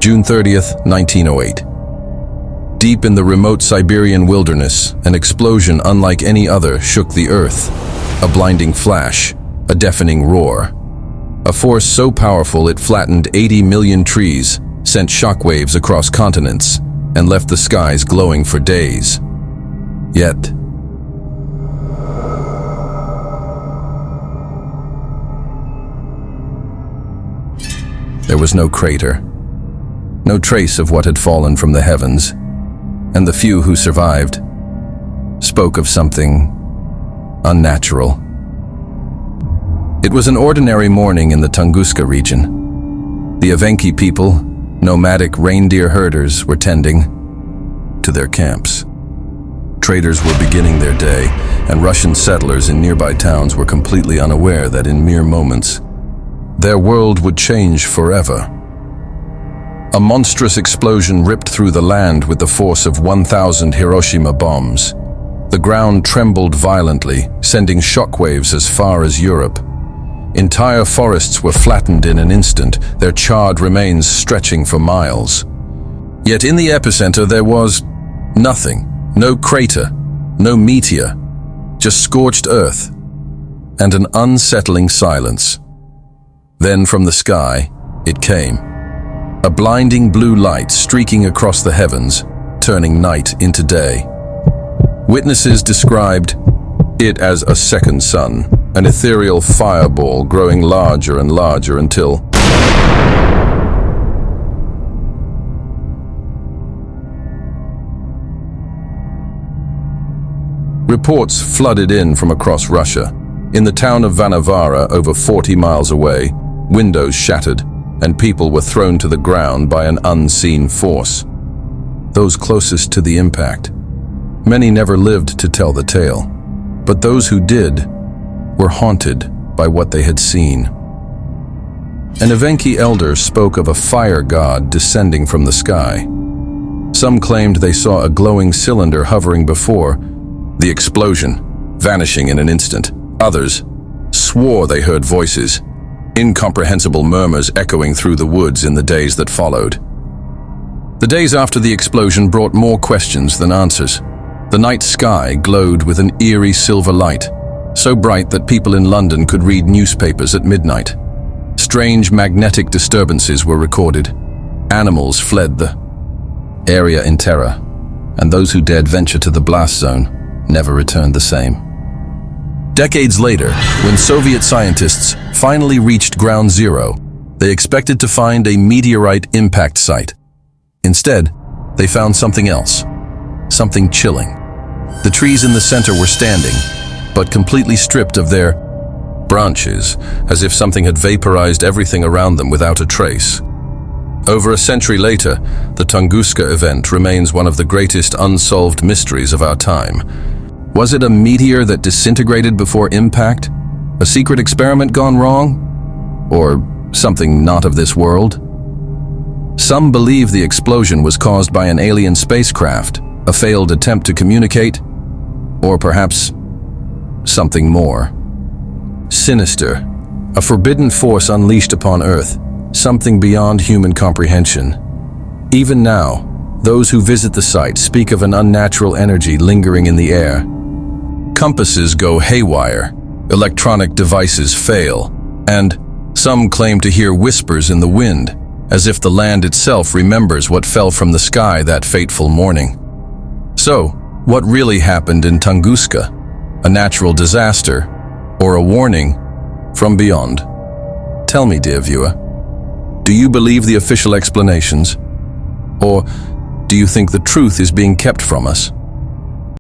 June 30th, 1908. Deep in the remote Siberian wilderness, an explosion unlike any other shook the earth. A blinding flash, a deafening roar. A force so powerful it flattened 80 million trees, sent shockwaves across continents, and left the skies glowing for days. Yet, there was no crater, no trace of what had fallen from the heavens, and the few who survived spoke of something unnatural. It was an ordinary morning in the Tunguska region. The Evenki people, nomadic reindeer herders, were tending to their camps. Traders were beginning their day, and Russian settlers in nearby towns were completely unaware that in mere moments, their world would change forever. A monstrous explosion ripped through the land with the force of 1,000 Hiroshima bombs. The ground trembled violently, sending shockwaves as far as Europe. Entire forests were flattened in an instant, their charred remains stretching for miles. Yet in the epicenter there was nothing, no crater, no meteor, just scorched earth and an unsettling silence. Then from the sky, it came. A blinding blue light streaking across the heavens, turning night into day. Witnesses described it as a second sun, an ethereal fireball growing larger and larger until reports flooded in from across Russia. In the town of Vanavara, over 40 miles away, windows shattered and people were thrown to the ground by an unseen force. Those closest to the impact. Many never lived to tell the tale, but those who did were haunted by what they had seen. An Evenki elder spoke of a fire god descending from the sky. Some claimed they saw a glowing cylinder hovering before the explosion, vanishing in an instant. Others swore they heard voices, incomprehensible murmurs echoing through the woods in the days that followed. The days after the explosion brought more questions than answers. The night sky glowed with an eerie silver light, so bright that people in London could read newspapers at midnight. Strange magnetic disturbances were recorded. Animals fled the area in terror, and those who dared venture to the blast zone never returned the same. Decades later, when Soviet scientists finally reached ground zero, they expected to find a meteorite impact site. Instead, they found something else, something chilling. The trees in the center were standing, but completely stripped of their branches, as if something had vaporized everything around them without a trace. Over a century later, the Tunguska event remains one of the greatest unsolved mysteries of our time. Was it a meteor that disintegrated before impact? A secret experiment gone wrong? Or something not of this world? Some believe the explosion was caused by an alien spacecraft, a failed attempt to communicate, or perhaps something more. Sinister, a forbidden force unleashed upon Earth, something beyond human comprehension. Even now, those who visit the site speak of an unnatural energy lingering in the air. Compasses go haywire, electronic devices fail, and some claim to hear whispers in the wind, as if the land itself remembers what fell from the sky that fateful morning. So, what really happened in Tunguska? A natural disaster, or a warning from beyond? Tell me, dear viewer, do you believe the official explanations? Or do you think the truth is being kept from us?